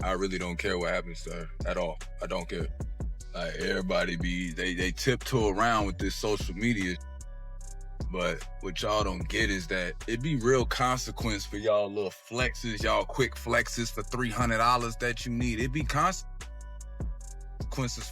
I really don't care what happens to her at all. I don't care. Like everybody they tiptoe around with this social media. But what y'all don't get is that it be real consequence for y'all little flexes, y'all quick flexes for $300 that you need. It be consequences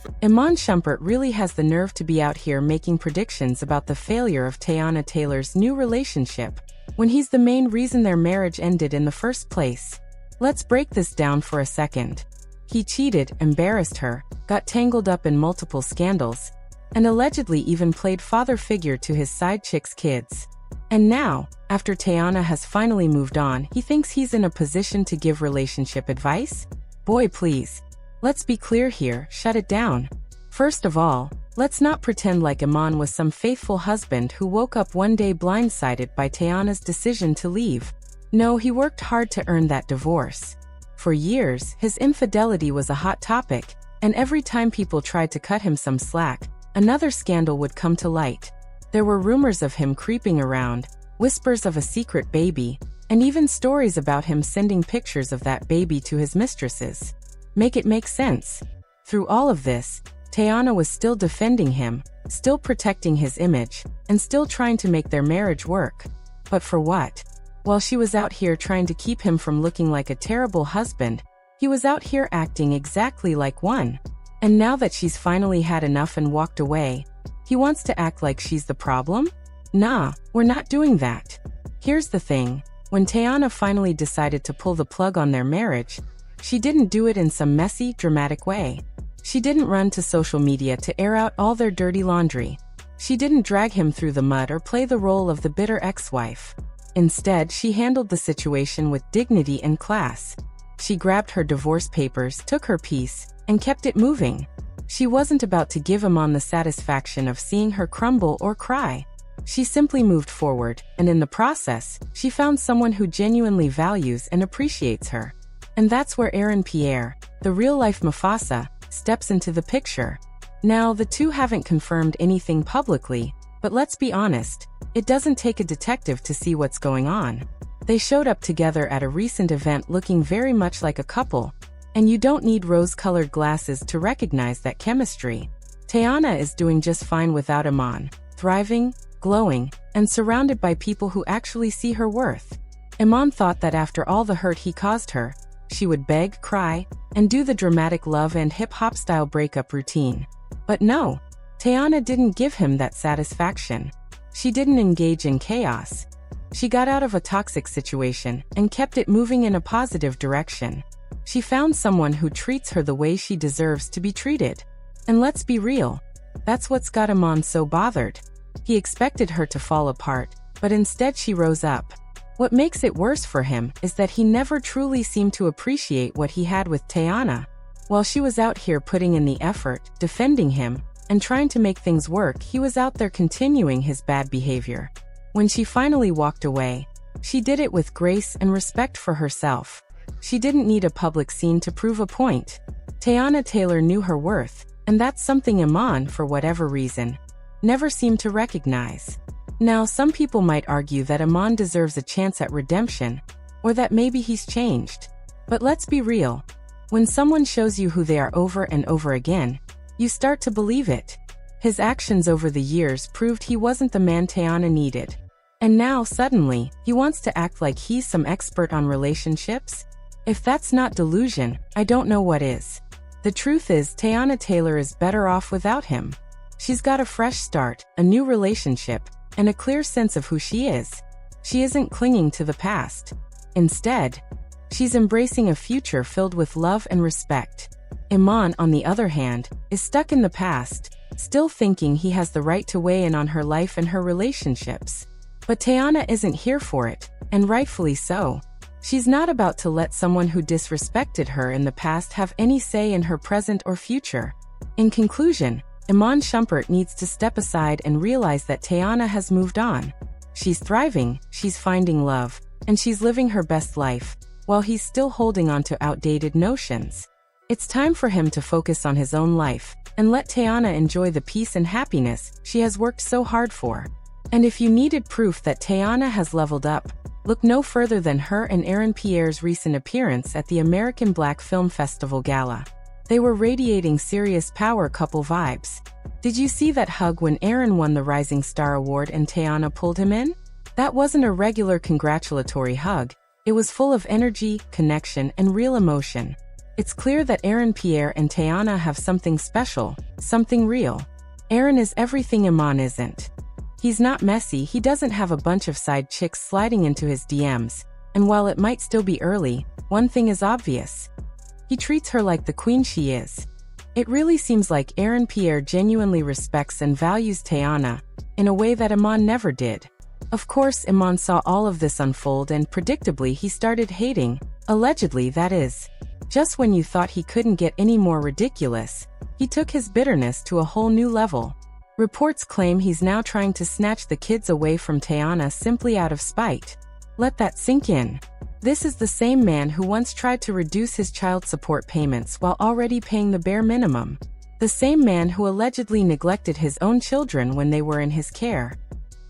for... Iman Shumpert really has the nerve to be out here making predictions about the failure of Teyana Taylor's new relationship, when he's the main reason their marriage ended in the first place. Let's break this down for a second. He cheated, embarrassed her, got tangled up in multiple scandals, and allegedly even played father figure to his side chick's kids. And now, after Teyana has finally moved on, he thinks he's in a position to give relationship advice? Boy, please. Let's be clear here, shut it down. First of all, let's not pretend like Iman was some faithful husband who woke up one day blindsided by Teyana's decision to leave. No, he worked hard to earn that divorce. For years, his infidelity was a hot topic, and every time people tried to cut him some slack, another scandal would come to light. There were rumors of him creeping around, whispers of a secret baby, and even stories about him sending pictures of that baby to his mistresses. Make it make sense. Through all of this, Teyana was still defending him, still protecting his image, and still trying to make their marriage work. But for what? While she was out here trying to keep him from looking like a terrible husband, he was out here acting exactly like one. And now that she's finally had enough and walked away, he wants to act like she's the problem? Nah, we're not doing that. Here's the thing, when Teyana finally decided to pull the plug on their marriage, she didn't do it in some messy, dramatic way. She didn't run to social media to air out all their dirty laundry. She didn't drag him through the mud or play the role of the bitter ex-wife. Instead, she handled the situation with dignity and class. She grabbed her divorce papers, took her piece, and kept it moving. She wasn't about to give Iman the satisfaction of seeing her crumble or cry. She simply moved forward, and in the process, she found someone who genuinely values and appreciates her. And that's where Aaron Pierre, the real-life Mufasa, steps into the picture. Now, the two haven't confirmed anything publicly, but let's be honest, it doesn't take a detective to see what's going on. They showed up together at a recent event looking very much like a couple, and you don't need rose-colored glasses to recognize that chemistry. Teyana is doing just fine without Iman, thriving, glowing, and surrounded by people who actually see her worth. Iman thought that after all the hurt he caused her, she would beg, cry, and do the dramatic love and hip-hop style breakup routine. But no, Teyana didn't give him that satisfaction. She didn't engage in chaos. She got out of a toxic situation and kept it moving in a positive direction. She found someone who treats her the way she deserves to be treated. And let's be real, that's what's got Iman so bothered. He expected her to fall apart, but instead she rose up. What makes it worse for him is that he never truly seemed to appreciate what he had with Teyana. While she was out here putting in the effort, defending him, and trying to make things work, he was out there continuing his bad behavior. When she finally walked away, she did it with grace and respect for herself. She didn't need a public scene to prove a point. Teyana Taylor knew her worth, and that's something Iman, for whatever reason, never seemed to recognize. Now, some people might argue that Iman deserves a chance at redemption, or that maybe he's changed. But let's be real. When someone shows you who they are over and over again, you start to believe it. His actions over the years proved he wasn't the man Teyana needed. And now, suddenly, he wants to act like he's some expert on relationships? If that's not delusion, I don't know what is. The truth is, Teyana Taylor is better off without him. She's got a fresh start, a new relationship, and a clear sense of who she is. She isn't clinging to the past. Instead, she's embracing a future filled with love and respect. Iman, on the other hand, is stuck in the past, still thinking he has the right to weigh in on her life and her relationships. But Teyana isn't here for it, and rightfully so. She's not about to let someone who disrespected her in the past have any say in her present or future. In conclusion, Iman Shumpert needs to step aside and realize that Teyana has moved on. She's thriving, she's finding love, and she's living her best life, while he's still holding on to outdated notions. It's time for him to focus on his own life, and let Teyana enjoy the peace and happiness she has worked so hard for. And if you needed proof that Teyana has leveled up, look no further than her and Aaron Pierre's recent appearance at the American Black Film Festival Gala. They were radiating serious power couple vibes. Did you see that hug when Aaron won the Rising Star Award and Teyana pulled him in? That wasn't a regular congratulatory hug. It was full of energy, connection, and real emotion. It's clear that Aaron Pierre and Teyana have something special, something real. Aaron is everything Iman isn't. He's not messy, he doesn't have a bunch of side chicks sliding into his DMs, and while it might still be early, one thing is obvious. He treats her like the queen she is. It really seems like Aaron Pierre genuinely respects and values Teyana, in a way that Iman never did. Of course, Iman saw all of this unfold and predictably he started hating, allegedly that is. Just when you thought he couldn't get any more ridiculous, he took his bitterness to a whole new level. Reports claim he's now trying to snatch the kids away from Teyana simply out of spite. Let that sink in. This is the same man who once tried to reduce his child support payments while already paying the bare minimum. The same man who allegedly neglected his own children when they were in his care.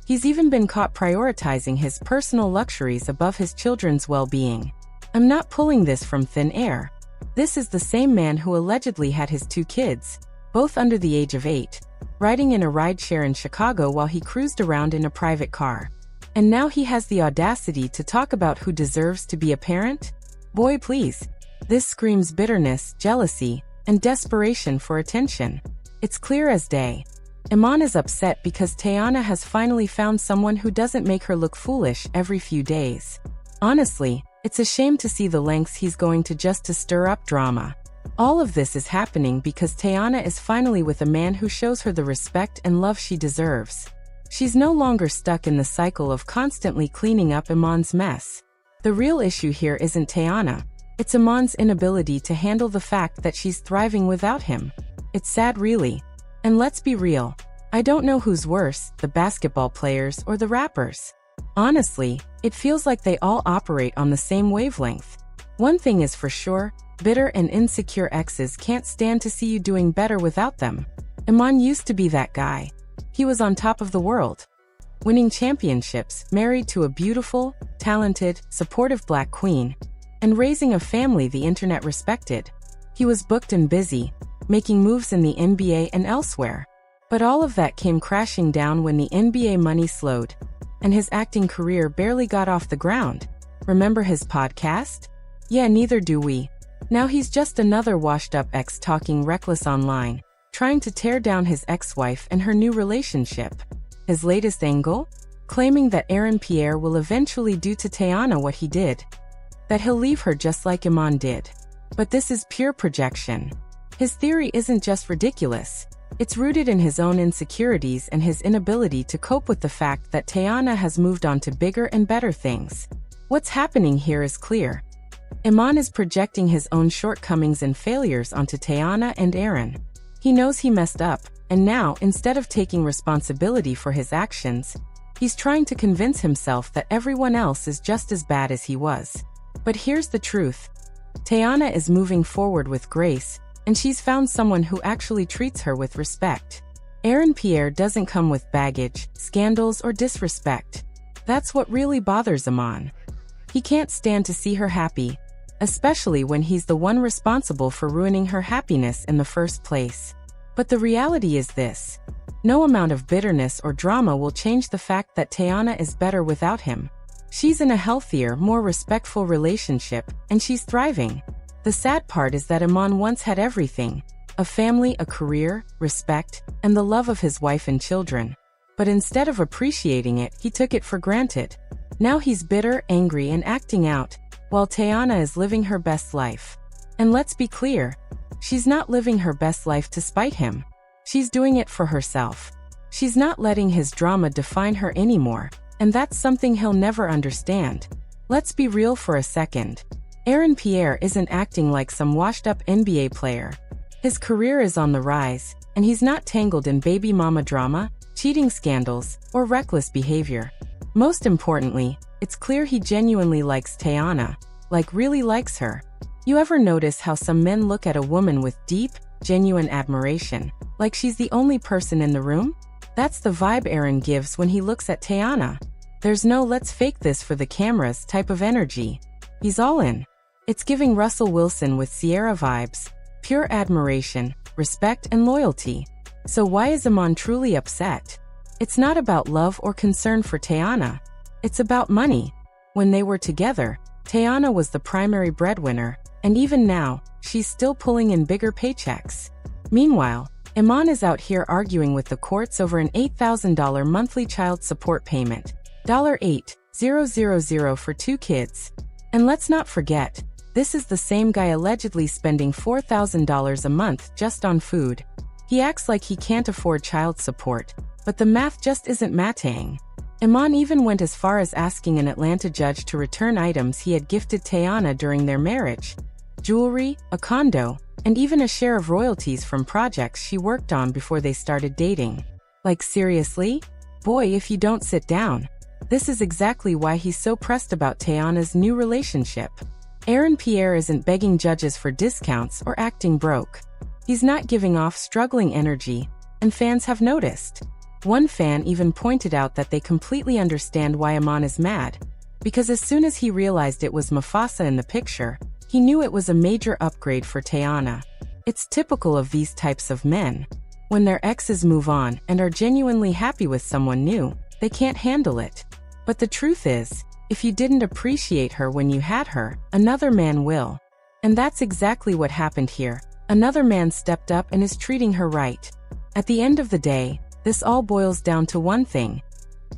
He's even been caught prioritizing his personal luxuries above his children's well-being. I'm not pulling this from thin air. This is the same man who allegedly had his 2 kids, both under the age of 8, riding in a rideshare in Chicago while he cruised around in a private car. And now he has the audacity to talk about who deserves to be a parent? Boy, please. This screams bitterness, jealousy, and desperation for attention. It's clear as day. Iman is upset because Teyana has finally found someone who doesn't make her look foolish every few days. Honestly, it's a shame to see the lengths he's going to just to stir up drama. All of this is happening because Teyana is finally with a man who shows her the respect and love she deserves. She's no longer stuck in the cycle of constantly cleaning up Iman's mess. The real issue here isn't Teyana. It's Iman's inability to handle the fact that she's thriving without him. It's sad, really. And let's be real. I don't know who's worse, the basketball players or the rappers. Honestly, it feels like they all operate on the same wavelength. One thing is for sure, bitter and insecure exes can't stand to see you doing better without them. Iman used to be that guy. He was on top of the world, winning championships, married to a beautiful, talented, supportive black queen, and raising a family the internet respected. He was booked and busy, making moves in the NBA and elsewhere. But all of that came crashing down when the NBA money slowed, and his acting career barely got off the ground. Remember his podcast? Yeah, neither do we. Now he's just another washed-up ex talking reckless online, trying to tear down his ex-wife and her new relationship. His latest angle? Claiming that Aaron Pierre will eventually do to Teyana what he did. That he'll leave her just like Iman did. But this is pure projection. His theory isn't just ridiculous. It's rooted in his own insecurities and his inability to cope with the fact that Teyana has moved on to bigger and better things. What's happening here is clear. Iman is projecting his own shortcomings and failures onto Teyana and Aaron. He knows he messed up, and now, instead of taking responsibility for his actions, he's trying to convince himself that everyone else is just as bad as he was. But here's the truth. Teyana is moving forward with grace, and she's found someone who actually treats her with respect. Aaron Pierre doesn't come with baggage, scandals, or disrespect. That's what really bothers Iman. He can't stand to see her happy, especially when he's the one responsible for ruining her happiness in the first place. But the reality is this. No amount of bitterness or drama will change the fact that Teyana is better without him. She's in a healthier, more respectful relationship, and she's thriving. The sad part is that Iman once had everything: a family, a career, respect, and the love of his wife and children. But instead of appreciating it, he took it for granted. Now he's bitter, angry, and acting out, while Teyana is living her best life. And let's be clear, she's not living her best life to spite him. She's doing it for herself. She's not letting his drama define her anymore, and that's something he'll never understand. Let's be real for a second. Aaron Pierre isn't acting like some washed-up NBA player. His career is on the rise, and he's not tangled in baby mama drama, cheating scandals, or reckless behavior. Most importantly, it's clear he genuinely likes Teyana, like really likes her. You ever notice how some men look at a woman with deep, genuine admiration, like she's the only person in the room? That's the vibe Aaron gives when he looks at Teyana. There's no "let's fake this for the cameras" type of energy. He's all in. It's giving Russell Wilson with Sierra vibes, pure admiration, respect, and loyalty. So why is Iman truly upset? It's not about love or concern for Teyana. It's about money. When they were together, Teyana was the primary breadwinner, and even now, she's still pulling in bigger paychecks. Meanwhile, Iman is out here arguing with the courts over an $8,000 monthly child support payment, $8,000 for 2 kids. And let's not forget, this is the same guy allegedly spending $4,000 a month just on food. He acts like he can't afford child support, but the math just isn't matching. Iman even went as far as asking an Atlanta judge to return items he had gifted Teyana during their marriage: jewelry, a condo, and even a share of royalties from projects she worked on before they started dating. Like, seriously? Boy, if you don't sit down. This is exactly why he's so pressed about Teyana's new relationship. Aaron Pierre isn't begging judges for discounts or acting broke. He's not giving off struggling energy, and fans have noticed. One fan even pointed out that they completely understand why Iman is mad, because as soon as he realized it was Mufasa in the picture, he knew it was a major upgrade for Teyana. It's typical of these types of men. When their exes move on and are genuinely happy with someone new, they can't handle it. But the truth is, if you didn't appreciate her when you had her, another man will. And that's exactly what happened here. Another man stepped up and is treating her right. At the end of the day, this all boils down to one thing.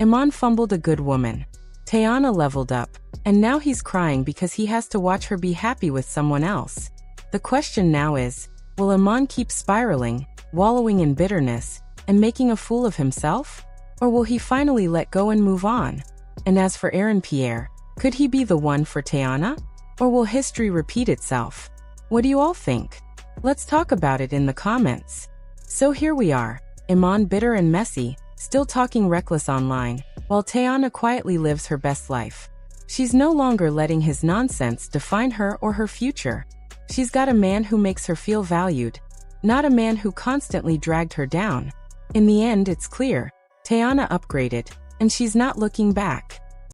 Iman fumbled a good woman. Teyana leveled up, and now he's crying because he has to watch her be happy with someone else. The question now is, will Iman keep spiraling, wallowing in bitterness, and making a fool of himself? Or will he finally let go and move on? And as for Aaron Pierre, could he be the one for Teyana? Or will history repeat itself? What do you all think? Let's talk about it in the comments. So here we are, Iman bitter and messy, still talking reckless online, while Teyana quietly lives her best life. She's no longer letting his nonsense define her or her future. She's got a man who makes her feel valued, not a man who constantly dragged her down. In the end, it's clear, Teyana upgraded, and she's not looking back.